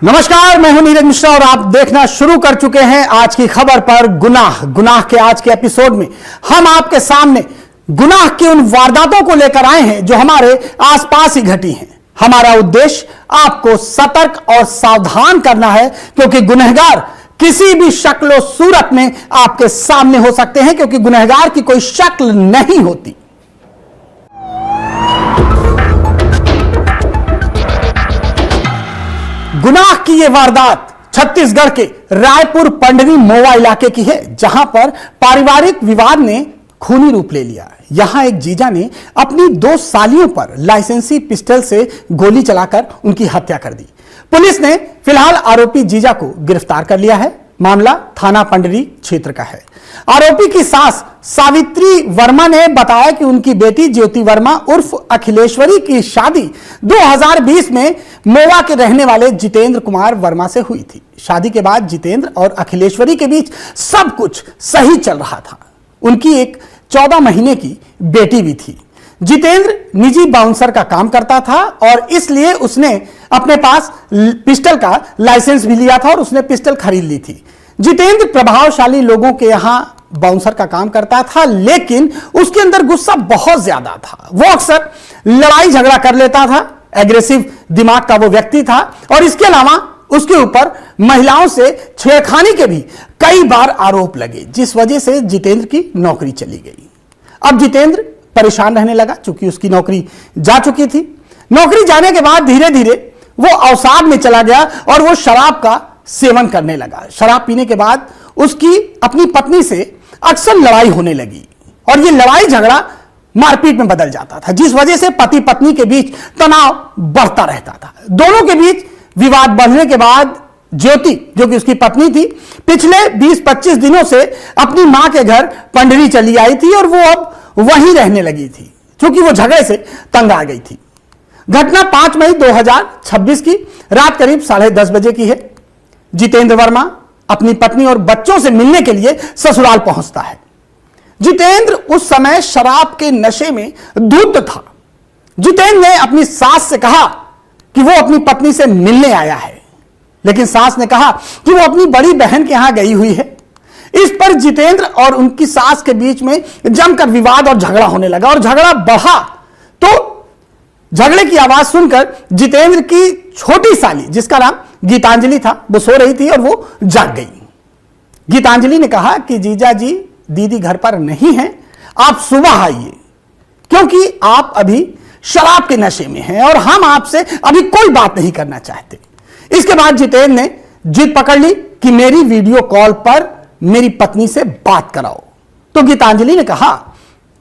नमस्कार, मैं हूं नीरज मिश्रा और आप देखना शुरू कर चुके हैं आज की खबर पर गुनाह के आज के एपिसोड में हम आपके सामने गुनाह की उन वारदातों को लेकर आए हैं जो हमारे आसपास ही घटी हैं। हमारा उद्देश्य आपको सतर्क और सावधान करना है, क्योंकि गुनहगार किसी भी शक्ल सूरत में आपके सामने हो सकते हैं, क्योंकि गुनहगार की कोई शक्ल नहीं होती। गुनाह की यह वारदात छत्तीसगढ़ के रायपुर पंडरी मोवा इलाके की है, जहां पर पारिवारिक विवाद ने खूनी रूप ले लिया। यहां एक जीजा ने अपनी 2 सालियों पर लाइसेंसी पिस्टल से गोली चलाकर उनकी हत्या कर दी। पुलिस ने फिलहाल आरोपी जीजा को गिरफ्तार कर लिया है। मामला थाना पंडरी क्षेत्र का है। आरोपी की सास सावित्री वर्मा ने बताया कि उनकी बेटी ज्योति वर्मा उर्फ अखिलेश्वरी की शादी 2020 में मोवा के रहने वाले जितेंद्र कुमार वर्मा से हुई थी। शादी के बाद जितेंद्र और अखिलेश्वरी के बीच सब कुछ सही चल रहा था। उनकी एक 14 महीने की बेटी भी थी। जितेंद्र निजी बाउंसर का काम करता था और इसलिए उसने अपने पास पिस्टल का लाइसेंस भी लिया था और उसने पिस्टल खरीद ली थी। जितेंद्र प्रभावशाली लोगों के यहां बाउंसर का काम करता था, लेकिन उसके अंदर गुस्सा बहुत ज्यादा था। वो अक्सर लड़ाई झगड़ा कर लेता था। एग्रेसिव दिमाग का वो व्यक्ति था और इसके अलावा उसके ऊपर महिलाओं से छेड़खानी के भी कई बार आरोप लगे, जिस वजह से जितेंद्र की नौकरी चली गई। अब जितेंद्र परेशान रहने लगा, चूंकि उसकी नौकरी जा चुकी थी। नौकरी जाने के बाद धीरे धीरे वो अवसाद में चला गया और वो शराब का सेवन करने लगा। शराब पीने के बाद उसकी अपनी पत्नी से अक्सर लड़ाई होने लगी और ये लड़ाई झगड़ा मारपीट में बदल जाता था, जिस वजह से पति पत्नी के बीच तनाव बढ़ता रहता था। दोनों के बीच विवाद बढ़ने के बाद ज्योति, जो कि उसकी पत्नी थी, पिछले 20-25 दिनों से अपनी मां के घर पंडरी चली आई थी और वो अब वहीं रहने लगी थी, क्योंकि वो झगड़े से तंग आ गई थी। घटना 5 मई 2026 की रात करीब 10:30 बजे की है। जितेंद्र वर्मा अपनी पत्नी और बच्चों से मिलने के लिए ससुराल पहुंचता है। जितेंद्र उस समय शराब के नशे में धुत था। जितेंद्र ने अपनी सास से कहा कि वो अपनी पत्नी से मिलने आया है, लेकिन सास ने कहा कि वो अपनी बड़ी बहन के यहां गई हुई है। इस पर जितेंद्र और उनकी सास के बीच में जमकर विवाद और झगड़ा होने लगा और झगड़ा बढ़ा तो झगड़े की आवाज सुनकर जितेंद्र की छोटी साली, जिसका नाम गीतांजलि था, वो सो रही थी और वो जाग गई। गीतांजलि ने कहा कि जीजा जी, दीदी घर पर नहीं है, आप सुबह आइए, क्योंकि आप अभी शराब के नशे में हैं और हम आपसे अभी कोई बात नहीं करना चाहते। इसके बाद जितेंद्र ने जिद पकड़ ली कि मेरी वीडियो कॉल पर मेरी पत्नी से बात कराओ। तो गीतांजलि ने कहा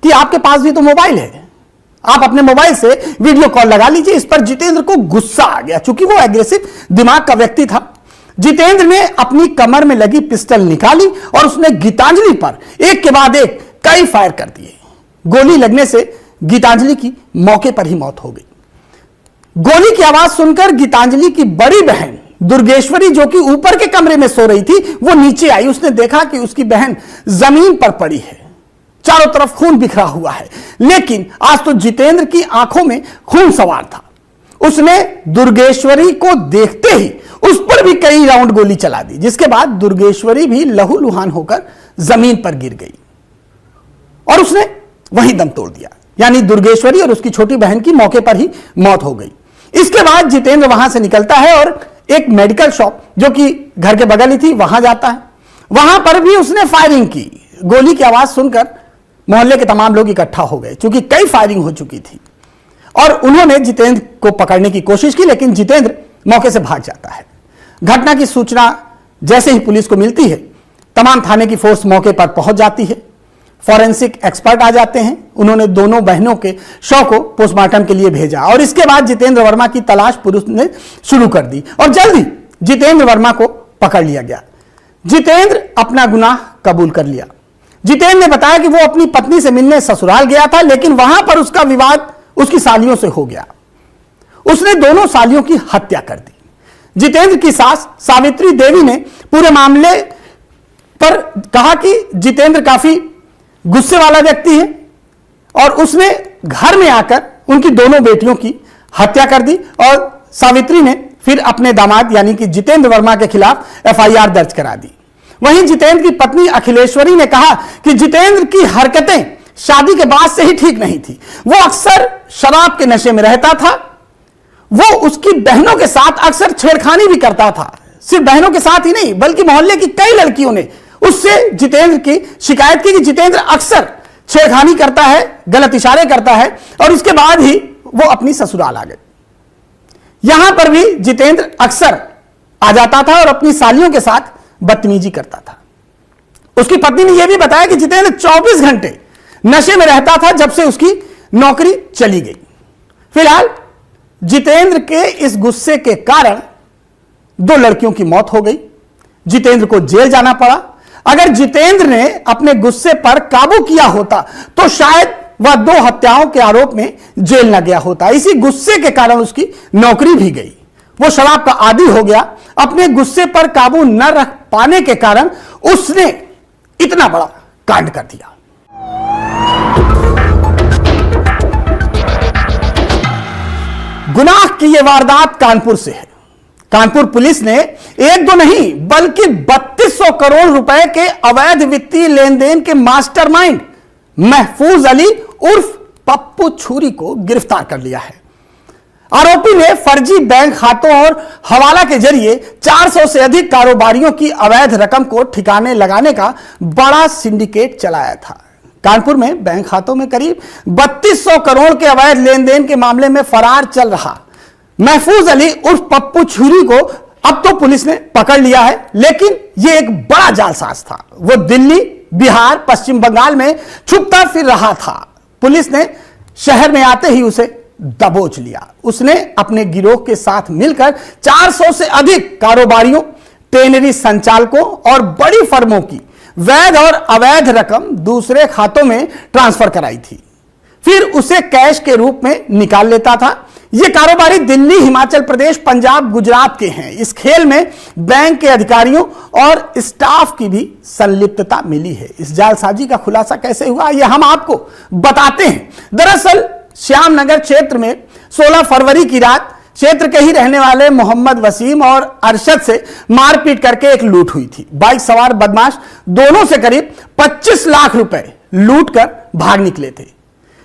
कि आपके पास भी तो मोबाइल है, आप अपने मोबाइल से वीडियो कॉल लगा लीजिए। इस पर जितेंद्र को गुस्सा आ गया, क्योंकि वो एग्रेसिव दिमाग का व्यक्ति था। जितेंद्र ने अपनी कमर में लगी पिस्टल निकाली और उसने गीतांजलि पर एक के बाद एक कई फायर कर दिए। गोली लगने से गीतांजलि की मौके पर ही मौत हो गई। गोली की आवाज सुनकर गीतांजलि की बड़ी बहन दुर्गेश्वरी, जो कि ऊपर के कमरे में सो रही थी, वो नीचे आई। उसने देखा कि उसकी बहन जमीन पर पड़ी है, चारों तरफ खून बिखरा हुआ है, लेकिन आज तो जितेंद्र की आंखों में खून सवार था। उसने दुर्गेश्वरी को देखते ही उस पर भी कई राउंड गोली चला दी, जिसके बाद दुर्गेश्वरी भी लहूलुहान होकर जमीन पर गिर गई और उसने वहीं दम तोड़ दिया। यानी दुर्गेश्वरी और उसकी छोटी बहन की मौके पर ही मौत हो गई। इसके बाद जितेंद्र वहां से निकलता है और एक मेडिकल शॉप, जो कि घर के बगल ही थी, वहां जाता है। वहां पर भी उसने फायरिंग की। गोली की आवाज सुनकर मोहल्ले के तमाम लोग इकट्ठा हो गए, क्योंकि कई फायरिंग हो चुकी थी और उन्होंने जितेंद्र को पकड़ने की कोशिश की, लेकिन जितेंद्र मौके से भाग जाता है। घटना की सूचना जैसे ही पुलिस को मिलती है, तमाम थाने की फोर्स मौके पर पहुंच जाती है। फॉरेंसिक एक्सपर्ट आ जाते हैं। उन्होंने दोनों बहनों के शव को पोस्टमार्टम के लिए भेजा और इसके बाद जितेंद्र वर्मा की तलाश पुलिस ने शुरू कर दी और जल्द ही जितेंद्र वर्मा को पकड़ लिया गया। जितेंद्र अपना गुनाह कबूल कर लिया। जितेंद्र ने बताया कि वो अपनी पत्नी से मिलने ससुराल गया था, लेकिन वहां पर उसका विवाद उसकी सालियों से हो गया। उसने दोनों सालियों की हत्या कर दी। जितेंद्र की सास सावित्री देवी ने पूरे मामले पर कहा कि जितेंद्र काफी गुस्से वाला व्यक्ति है और उसने घर में आकर उनकी दोनों बेटियों की हत्या कर दी और सावित्री ने फिर अपने दामाद यानी कि जितेंद्र वर्मा के खिलाफ एफआईआर दर्ज करा दी। वहीं जितेंद्र की पत्नी अखिलेश्वरी ने कहा कि जितेंद्र की हरकतें शादी के बाद से ही ठीक नहीं थी। वो अक्सर शराब के नशे में रहता था। वो उसकी बहनों के साथ अक्सर छेड़खानी भी करता था। सिर्फ बहनों के साथ ही नहीं बल्कि मोहल्ले की कई लड़कियों ने उससे जितेंद्र की शिकायत की कि जितेंद्र अक्सर छेड़खानी करता है, गलत इशारे करता है, और इसके बाद ही वो अपनी ससुराल आ गए। यहां पर भी जितेंद्र अक्सर आ जाता था और अपनी सालियों के साथ बदतमीजी करता था। उसकी पत्नी ने यह भी बताया कि जितेंद्र 24 घंटे नशे में रहता था जब से उसकी नौकरी चली गई। फिलहाल जितेंद्र के इस गुस्से के कारण 2 लड़कियों की मौत हो गई। जितेंद्र को जेल जाना पड़ा। अगर जितेंद्र ने अपने गुस्से पर काबू किया होता तो शायद वह 2 हत्याओं के आरोप में जेल न गया होता। इसी गुस्से के कारण उसकी नौकरी भी गई। वो शराब का आदी हो गया। अपने गुस्से पर काबू न रख पाने के कारण उसने इतना बड़ा कांड कर दिया। गुनाह की यह वारदात कानपुर से है। कानपुर पुलिस ने 1-2 नहीं बल्कि 3200 करोड़ रुपए के अवैध वित्तीय लेन देन के मास्टरमाइंड महफूज अली उर्फ पप्पू छुरी को गिरफ्तार कर लिया है। आरोपी ने फर्जी बैंक खातों और हवाला के जरिए 400 से अधिक कारोबारियों की अवैध रकम को ठिकाने लगाने का बड़ा सिंडिकेट चलाया था। कानपुर में बैंक खातों में करीब 3200 करोड़ के अवैध लेन देन के मामले में फरार चल रहा महफूज अली उर्फ पप्पू छुरी को अब तो पुलिस ने पकड़ लिया है, लेकिन यह एक बड़ा जालसाज था। वो दिल्ली, बिहार, पश्चिम बंगाल में छुपता फिर रहा था। पुलिस ने शहर में आते ही उसे दबोच लिया। उसने अपने गिरोह के साथ मिलकर 400 से अधिक कारोबारियों, टेनरी संचालकों और बड़ी फर्मों की वैध और अवैध रकम दूसरे खातों में ट्रांसफर कराई थी, फिर उसे कैश के रूप में निकाल लेता था। ये कारोबारी दिल्ली, हिमाचल प्रदेश, पंजाब, गुजरात के हैं। इस खेल में बैंक के अधिकारियों और स्टाफ की भी संलिप्तता मिली है। इस जालसाजी का खुलासा कैसे हुआ ये हम आपको बताते हैं। दरअसल श्यामनगर क्षेत्र में 16 फरवरी की रात क्षेत्र के ही रहने वाले मोहम्मद वसीम और अरशद से मारपीट करके एक लूट हुई थी। बाइक सवार बदमाश दोनों से करीब 25 लाख रुपए लूट कर भाग निकले थे।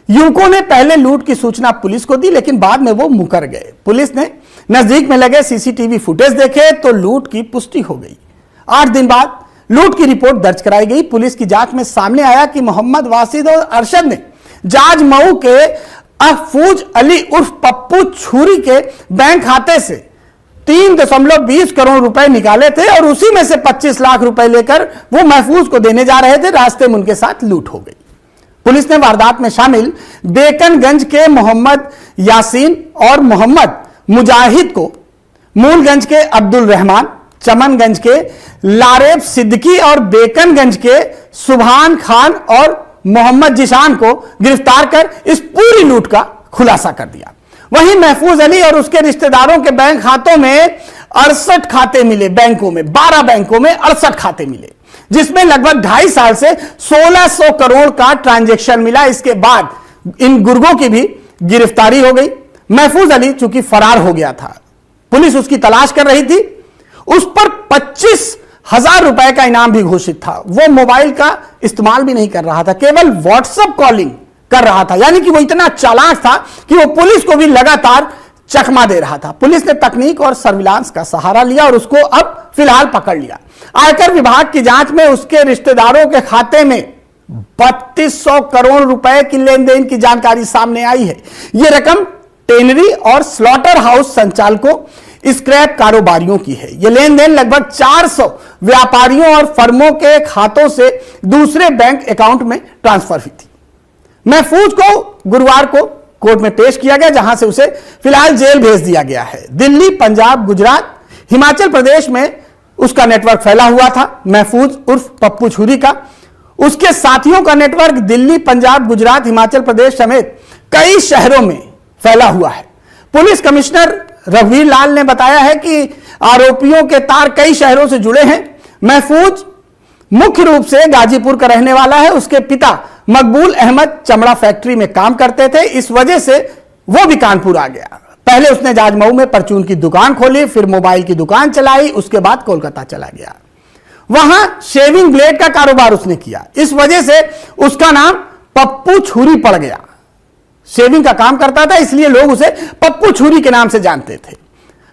युवकों ने पहले लूट की सूचना पुलिस को दी, लेकिन बाद में वो मुकर गए। पुलिस ने नजदीक में लगे सीसीटीवी फुटेज देखे तो लूट की पुष्टि हो गई। 8 दिन बाद लूट की रिपोर्ट दर्ज कराई गई। पुलिस की जांच में सामने आया कि मोहम्मद वासिद और अरशद ने जाजमऊ के महफूज अली उर्फ पप्पू छुरी के बैंक खाते से 3.20 करोड़ रुपए निकाले थे और उसी में से 25 लाख रुपए लेकर वो महफूज को देने जा रहे थे। रास्ते में उनके साथ लूट हो गई। पुलिस ने वारदात में शामिल बेकनगंज के मोहम्मद यासीन और मोहम्मद मुजाहिद को, मूलगंज के अब्दुल रहमान, चमनगंज के लारेब सिद्दीकी और बेकनगंज के सुभान खान और मोहम्मद जिशान को गिरफ्तार कर इस पूरी लूट का खुलासा कर दिया। वहीं महफूज अली और उसके रिश्तेदारों के बैंक खातों में 68 खाते मिले। बैंकों में 12 बैंकों में 68 खाते मिले, जिसमें लगभग 2.5 साल से 1600 करोड़ का ट्रांजैक्शन मिला। इसके बाद इन गुर्गों की भी गिरफ्तारी हो गई। महफूज अली चूंकि फरार हो गया था, पुलिस उसकी तलाश कर रही थी। उस पर 25,000 रुपए का इनाम भी घोषित था। वो मोबाइल का इस्तेमाल भी नहीं कर रहा था, केवल व्हाट्सएप कॉलिंग कर रहा था। यानी कि वो इतना चालाक था कि वो पुलिस को भी लगातार चकमा दे रहा था। पुलिस ने तकनीक और सर्विलांस का सहारा लिया और उसको अब फिलहाल पकड़ लिया। आयकर विभाग की जांच में उसके रिश्तेदारों के खाते में 3200 करोड़ रुपए की लेन देन की जानकारी सामने आई है। यह रकम टेनरी और स्लॉटर हाउस संचालकों, स्क्रैप कारोबारियों की है। यह लेन देन लगभग 400 व्यापारियों और फर्मों के खातों से दूसरे बैंक अकाउंट में ट्रांसफर हुई थी। महफूज को गुरुवार को कोर्ट में पेश किया गया, जहां से उसे फिलहाल जेल भेज दिया गया है। दिल्ली, पंजाब, गुजरात, हिमाचल प्रदेश में उसका नेटवर्क फैला हुआ था। महफूज उर्फ पप्पू छुरी का, उसके साथियों का नेटवर्क दिल्ली, पंजाब, गुजरात, हिमाचल प्रदेश समेत कई शहरों में फैला हुआ है। पुलिस कमिश्नर रघुवीर लाल ने बताया है कि आरोपियों के तार कई शहरों से जुड़े हैं। महफूज मुख्य रूप से गाजीपुर का रहने वाला है। उसके पिता मकबूल अहमद चमड़ा फैक्ट्री में काम करते थे, इस वजह से वो भी कानपुर आ गया। पहले उसने जाजमऊ में परचून की दुकान खोली, फिर मोबाइल की दुकान चलाई, उसके बाद कोलकाता चला गया। वहां शेविंग ब्लेड का कारोबार उसने किया। इस वजह से उसका नाम पप्पू छुरी पड़ गया। शेविंग का काम करता था, इसलिए लोग उसे पप्पू छुरी के नाम से जानते थे।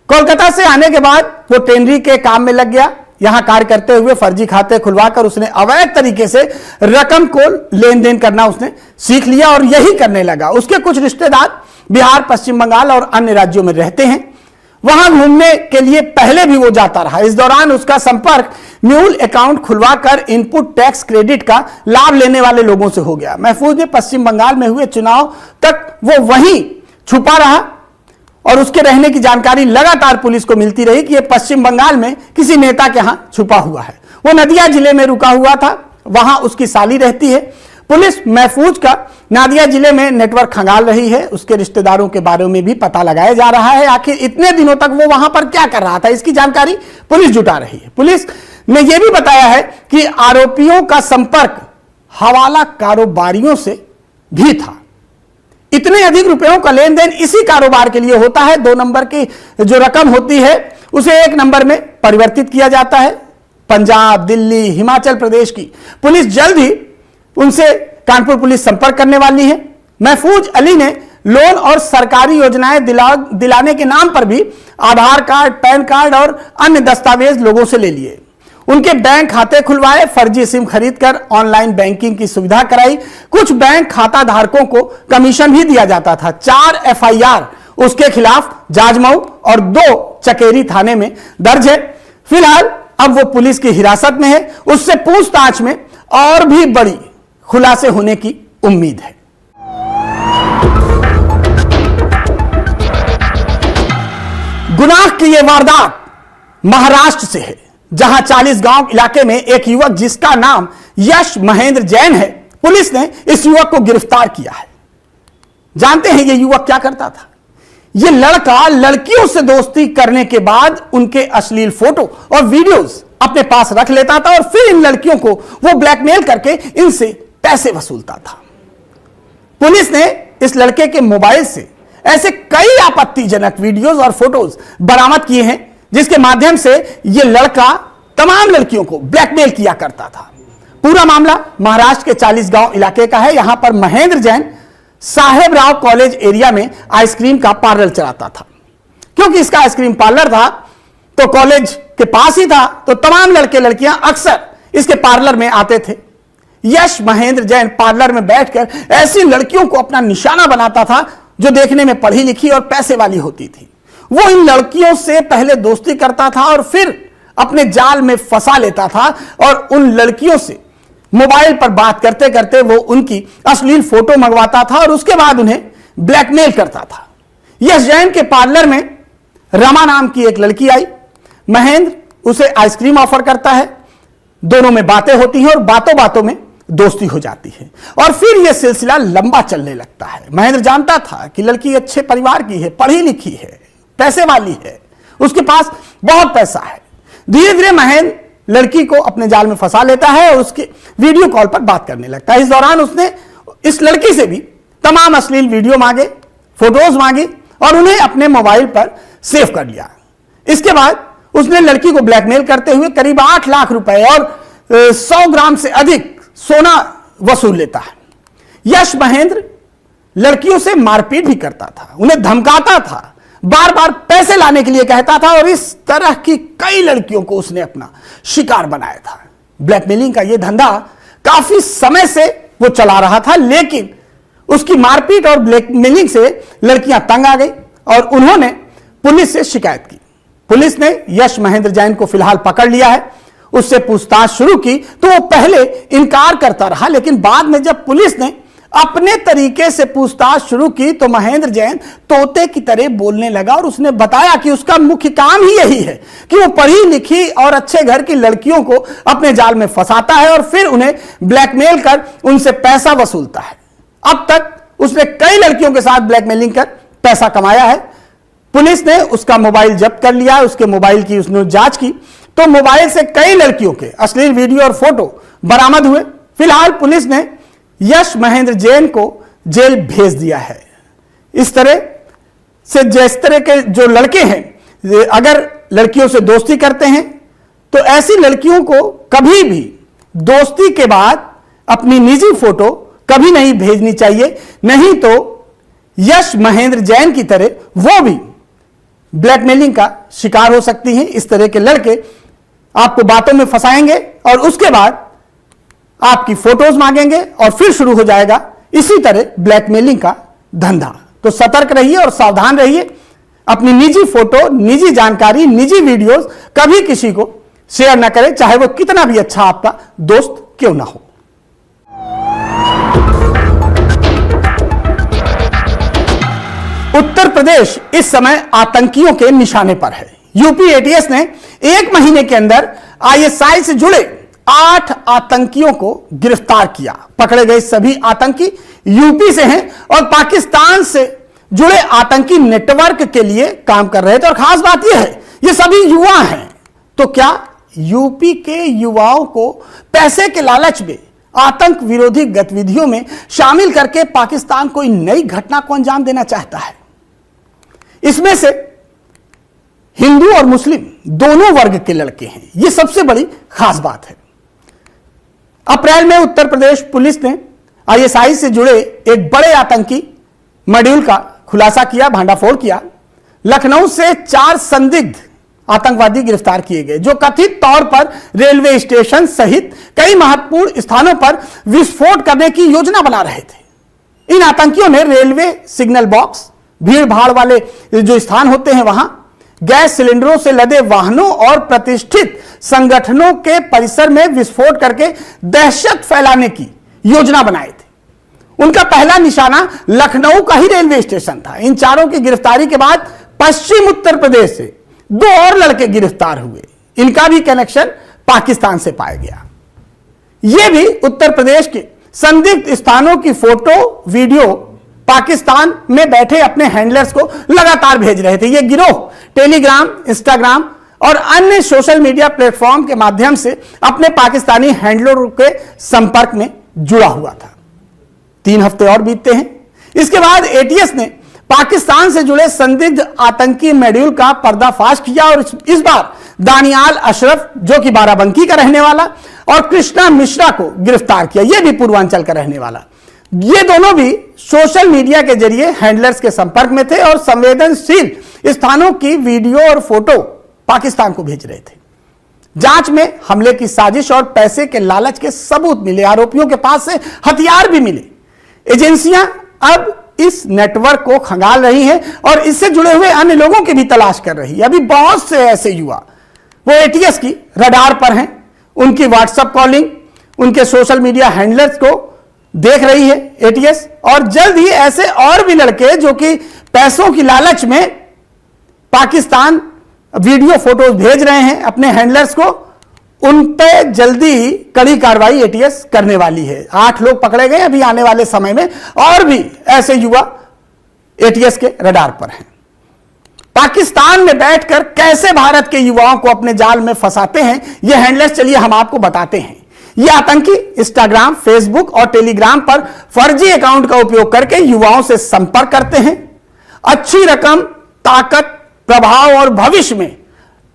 कोलकाता से आने के बाद वो टेनरी के काम में लग गया। यहां कार्य करते हुए फर्जी खाते खुलवाकर उसने अवैध तरीके से रकम को लेन देन करना उसने सीख लिया और यही करने लगा। उसके कुछ रिश्तेदार बिहार, पश्चिम बंगाल और अन्य राज्यों में रहते हैं। वहां घूमने के लिए पहले भी वो जाता रहा। इस दौरान उसका संपर्क म्यूल अकाउंट खुलवाकर इनपुट टैक्स क्रेडिट का लाभ लेने वाले लोगों से हो गया। महफूज ने पश्चिम बंगाल में हुए चुनाव तक वो वहीं छुपा रहा और उसके रहने की जानकारी लगातार पुलिस को मिलती रही कि ये पश्चिम बंगाल में किसी नेता के यहां छुपा हुआ है। वो नदिया जिले में रुका हुआ था, वहां उसकी साली रहती है। पुलिस महफूज का नादिया जिले में नेटवर्क खंगाल रही है। उसके रिश्तेदारों के बारे में भी पता लगाया जा रहा है। आखिर इतने दिनों तक वो वहां पर क्या कर रहा था, इसकी जानकारी पुलिस जुटा रही है। पुलिस ने यह भी बताया है कि आरोपियों का संपर्क हवाला कारोबारियों से भी था। इतने अधिक रुपयों का लेन देन इसी कारोबार के लिए होता है। 2 नंबर की जो रकम होती है उसे 1 नंबर में परिवर्तित किया जाता है। पंजाब, दिल्ली, हिमाचल प्रदेश की पुलिस जल्द ही उनसे कानपुर पुलिस संपर्क करने वाली है। महफूज अली ने लोन और सरकारी योजनाएं दिलाने के नाम पर भी आधार कार्ड, पैन कार्ड और अन्य दस्तावेज लोगों से ले लिए। उनके बैंक खाते खुलवाए, फर्जी सिम खरीदकर ऑनलाइन बैंकिंग की सुविधा कराई। कुछ बैंक खाता धारकों को कमीशन भी दिया जाता था। 4 एफआईआर उसके खिलाफ जाजमऊ और 2 चकेरी थाने में दर्ज है। फिलहाल अब वो पुलिस की हिरासत में है। उससे पूछताछ में और भी बड़ी खुलासे होने की उम्मीद है। गुनाह की यह वारदात महाराष्ट्र से है, जहां 40 गांव इलाके में एक युवक जिसका नाम यश महेंद्र जैन है, पुलिस ने इस युवक को गिरफ्तार किया है। जानते हैं यह युवक क्या करता था? यह लड़का लड़कियों से दोस्ती करने के बाद उनके अश्लील फोटो और वीडियोस अपने पास रख लेता था और फिर इन लड़कियों को वो ब्लैकमेल करके इनसे पैसे वसूलता था। पुलिस ने इस लड़के के मोबाइल से ऐसे कई आपत्तिजनक वीडियोस और फोटोज बरामद किए हैं, जिसके माध्यम से यह लड़का तमाम लड़कियों को ब्लैकमेल किया करता था। पूरा मामला महाराष्ट्र के 40 गांव इलाके का है। यहां पर महेंद्र जैन साहेबराव कॉलेज एरिया में आइसक्रीम का पार्लर चलाता था। क्योंकि इसका आइसक्रीम पार्लर था तो कॉलेज के पास ही था, तो तमाम लड़के लड़कियां अक्सर इसके पार्लर में आते थे। यश महेंद्र जैन पार्लर में बैठकर ऐसी लड़कियों को अपना निशाना बनाता था जो देखने में पढ़ी लिखी और पैसे वाली होती थी। वो इन लड़कियों से पहले दोस्ती करता था और फिर अपने जाल में फंसा लेता था और उन लड़कियों से मोबाइल पर बात करते करते वो उनकी अश्लील फोटो मंगवाता था और उसके बाद उन्हें ब्लैकमेल करता था। यश जैन के पार्लर में रमा नाम की एक लड़की आई। महेंद्र उसे आइसक्रीम ऑफर करता है। दोनों में बातें होती हैं और बातों बातों में दोस्ती हो जाती है और फिर यह सिलसिला लंबा चलने लगता है। महेंद्र जानता था कि लड़की अच्छे परिवार की है, पढ़ी लिखी है, पैसे वाली है, उसके पास बहुत पैसा है। धीरे धीरे महेंद्र लड़की को अपने जाल में फंसा लेता है और उसके वीडियो कॉल पर बात करने लगता है। इस दौरान उसने इस लड़की से भी तमाम अश्लील वीडियो मांगे, फोटोज मांगी और उन्हें अपने मोबाइल पर सेव कर लिया। इसके बाद उसने लड़की को ब्लैकमेल करते हुए करीब 8 लाख रुपए और 100 ग्राम से अधिक सोना वसूल लेता है। यश महेंद्र लड़कियों से मारपीट भी करता था, उन्हें धमकाता था, बार बार पैसे लाने के लिए कहता था और इस तरह की कई लड़कियों को उसने अपना शिकार बनाया था। ब्लैकमेलिंग का यह धंधा काफी समय से वो चला रहा था, लेकिन उसकी मारपीट और ब्लैकमेलिंग से लड़कियां तंग आ गई और उन्होंने पुलिस से शिकायत की। पुलिस ने यश महेंद्र जैन को फिलहाल पकड़ लिया है। उससे पूछताछ शुरू की तो वो पहले इनकार करता रहा, लेकिन बाद में जब पुलिस ने अपने तरीके से पूछताछ शुरू की तो महेंद्र जैन तोते की तरह बोलने लगा और उसने बताया कि उसका मुख्य काम ही यही है कि वो पढ़ी लिखी और अच्छे घर की लड़कियों को अपने जाल में फंसाता है और फिर उन्हें ब्लैकमेल कर उनसे पैसा वसूलता है। अब तक उसने कई लड़कियों के साथ ब्लैकमेलिंग कर पैसा कमाया है। पुलिस ने उसका मोबाइल जब्त कर लिया। उसके मोबाइल की उसने जांच की तो मोबाइल से कई लड़कियों के अश्लील वीडियो और फोटो बरामद हुए। फिलहाल पुलिस ने यश महेंद्र जैन को जेल भेज दिया है। इस तरह से जिस तरह के जो लड़के हैं, अगर लड़कियों से दोस्ती करते हैं तो ऐसी लड़कियों को कभी भी दोस्ती के बाद अपनी निजी फोटो कभी नहीं भेजनी चाहिए, नहीं तो यश महेंद्र जैन की तरह वो भी ब्लैकमेलिंग का शिकार हो सकती हैं। इस तरह के लड़के आपको बातों में फंसाएंगे और उसके बाद आपकी फोटोज मांगेंगे और फिर शुरू हो जाएगा इसी तरह ब्लैकमेलिंग का धंधा। तो सतर्क रहिए और सावधान रहिए। अपनी निजी फोटो, निजी जानकारी, निजी वीडियोस कभी किसी को शेयर ना करें, चाहे वो कितना भी अच्छा आपका दोस्त क्यों ना हो। उत्तर प्रदेश इस समय आतंकियों के निशाने पर है। यूपी एटीएस ने एक महीने के अंदर आईएसआई से जुड़े 8 आतंकियों को गिरफ्तार किया। पकड़े गए सभी आतंकी यूपी से हैं और पाकिस्तान से जुड़े आतंकी नेटवर्क के लिए काम कर रहे थे। और खास बात यह है, ये सभी युवा हैं। तो क्या यूपी के युवाओं को पैसे के लालच में आतंक विरोधी गतिविधियों में शामिल करके पाकिस्तान कोई नई घटना को अंजाम देना चाहता है? इसमें से हिंदू और मुस्लिम दोनों वर्ग के लड़के हैं, यह सबसे बड़ी खास बात है। अप्रैल में उत्तर प्रदेश पुलिस ने आईएसआई से जुड़े एक बड़े आतंकी मॉड्यूल का खुलासा किया, भांडाफोड़ किया। लखनऊ से 4 संदिग्ध आतंकवादी गिरफ्तार किए गए जो कथित तौर पर रेलवे स्टेशन सहित कई महत्वपूर्ण स्थानों पर विस्फोट करने की योजना बना रहे थे। इन आतंकियों ने रेलवे सिग्नल बॉक्स, भीड़ भाड़ वाले जो स्थान होते हैं वहां, गैस सिलेंडरों से लदे वाहनों और प्रतिष्ठित संगठनों के परिसर में विस्फोट करके दहशत फैलाने की योजना बनाए थे। उनका पहला निशाना लखनऊ का ही रेलवे स्टेशन था। इन चारों की गिरफ्तारी के बाद पश्चिम उत्तर प्रदेश से 2 और लड़के गिरफ्तार हुए। इनका भी कनेक्शन पाकिस्तान से पाया गया। यह भी उत्तर प्रदेश के संदिग्ध स्थानों की फोटो, वीडियो पाकिस्तान में बैठे अपने हैंडलर्स को लगातार भेज रहे थे। यह गिरोह टेलीग्राम, इंस्टाग्राम और अन्य सोशल मीडिया प्लेटफॉर्म के माध्यम से अपने पाकिस्तानी हैंडलरों के संपर्क में जुड़ा हुआ था। 3 हफ्ते और बीतते हैं। इसके बाद एटीएस ने पाकिस्तान से जुड़े संदिग्ध आतंकी मॉड्यूल का पर्दाफाश किया और इस बार दानियाल अशरफ, जो कि बाराबंकी का रहने वाला, और कृष्णा मिश्रा को गिरफ्तार किया। यह भी पूर्वांचल का रहने वाला। ये दोनों भी सोशल मीडिया के जरिए हैंडलर्स के संपर्क में थे और संवेदनशील स्थानों की वीडियो और फोटो पाकिस्तान को भेज रहे थे। जांच में हमले की साजिश और पैसे के लालच के सबूत मिले। आरोपियों के पास से हथियार भी मिले। एजेंसियां अब इस नेटवर्क को खंगाल रही हैं और इससे जुड़े हुए अन्य लोगों की भी तलाश कर रही है। अभी बहुत से ऐसे युवा वो एटीएस की रडार पर हैं। उनकी व्हाट्सएप कॉलिंग, उनके सोशल मीडिया हैंडलर्स को देख रही है एटीएस, और जल्द ही ऐसे और भी लड़के जो कि पैसों की लालच में पाकिस्तान वीडियो फोटोज भेज रहे हैं अपने हैंडलर्स को, उन पे जल्दी ही कड़ी कार्रवाई एटीएस करने वाली है। 8 लोग पकड़े गए। अभी आने वाले समय में और भी ऐसे युवा एटीएस के रडार पर हैं। पाकिस्तान में बैठकर कैसे भारत के युवाओं को अपने जाल में फंसाते हैं ये हैंडलर्स, चलिए हम आपको बताते हैं। ये आतंकी इंस्टाग्राम, फेसबुक और टेलीग्राम पर फर्जी अकाउंट का उपयोग करके युवाओं से संपर्क करते हैं। अच्छी रकम, ताकत, प्रभाव और भविष्य में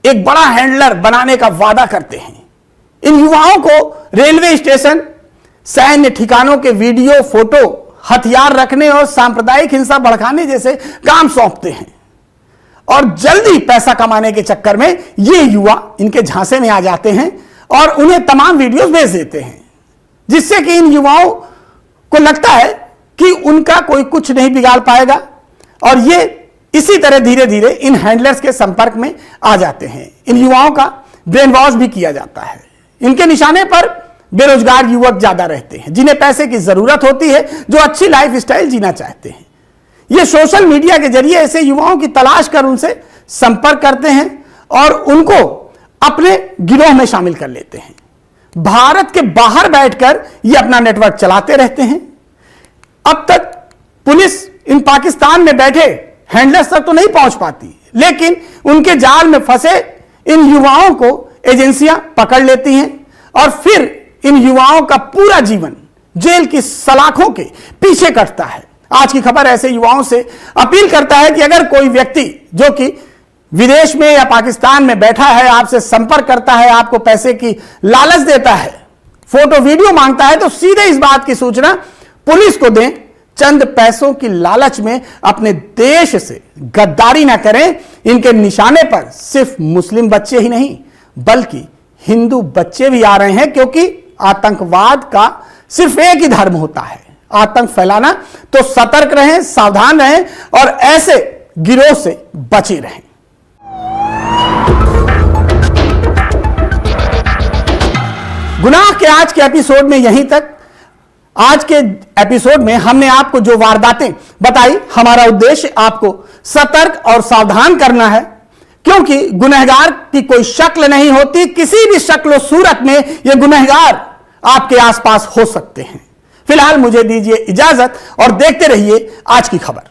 एक बड़ा हैंडलर बनाने का वादा करते हैं। इन युवाओं को रेलवे स्टेशन, सैन्य ठिकानों के वीडियो, फोटो, हथियार रखने और सांप्रदायिक हिंसा भड़काने जैसे काम सौंपते हैं और जल्दी पैसा कमाने के चक्कर में ये युवा इनके झांसे में आ जाते हैं और उन्हें तमाम वीडियोस भेज देते हैं, जिससे कि इन युवाओं को लगता है कि उनका कोई कुछ नहीं बिगाड़ पाएगा और ये इसी तरह धीरे धीरे इन हैंडलर्स के संपर्क में आ जाते हैं। इन युवाओं का ब्रेन वॉश भी किया जाता है। इनके निशाने पर बेरोजगार युवक ज्यादा रहते हैं जिन्हें पैसे की जरूरत होती है, जो अच्छी लाइफ स्टाइल जीना चाहते हैं। ये सोशल मीडिया के जरिए ऐसे युवाओं की तलाश कर उनसे संपर्क करते हैं और उनको अपने गिरोह में शामिल कर लेते हैं। भारत के बाहर बैठकर ये अपना नेटवर्क चलाते रहते हैं। अब तक पुलिस इन पाकिस्तान में बैठे हैंडलर्स तक तो नहीं पहुंच पाती, लेकिन उनके जाल में फंसे इन युवाओं को एजेंसियां पकड़ लेती हैं और फिर इन युवाओं का पूरा जीवन जेल की सलाखों के पीछे कटता है। आज की खबर ऐसे युवाओं से अपील करता है कि अगर कोई व्यक्ति जो कि विदेश में या पाकिस्तान में बैठा है, आपसे संपर्क करता है, आपको पैसे की लालच देता है, फोटो वीडियो मांगता है, तो सीधे इस बात की सूचना पुलिस को दें। चंद पैसों की लालच में अपने देश से गद्दारी ना करें। इनके निशाने पर सिर्फ मुस्लिम बच्चे ही नहीं बल्कि हिंदू बच्चे भी आ रहे हैं, क्योंकि आतंकवाद का सिर्फ एक ही धर्म होता है, आतंक फैलाना। तो सतर्क रहें, सावधान रहें और ऐसे गिरोह से बचे रहें। गुनाह के आज के एपिसोड में यहीं तक। आज के एपिसोड में हमने आपको जो वारदातें बताई, हमारा उद्देश्य आपको सतर्क और सावधान करना है, क्योंकि गुनहगार की कोई शक्ल नहीं होती। किसी भी शक्ल और सूरत में ये गुनहगार आपके आसपास हो सकते हैं। फिलहाल मुझे दीजिए इजाजत और देखते रहिए आज की खबर।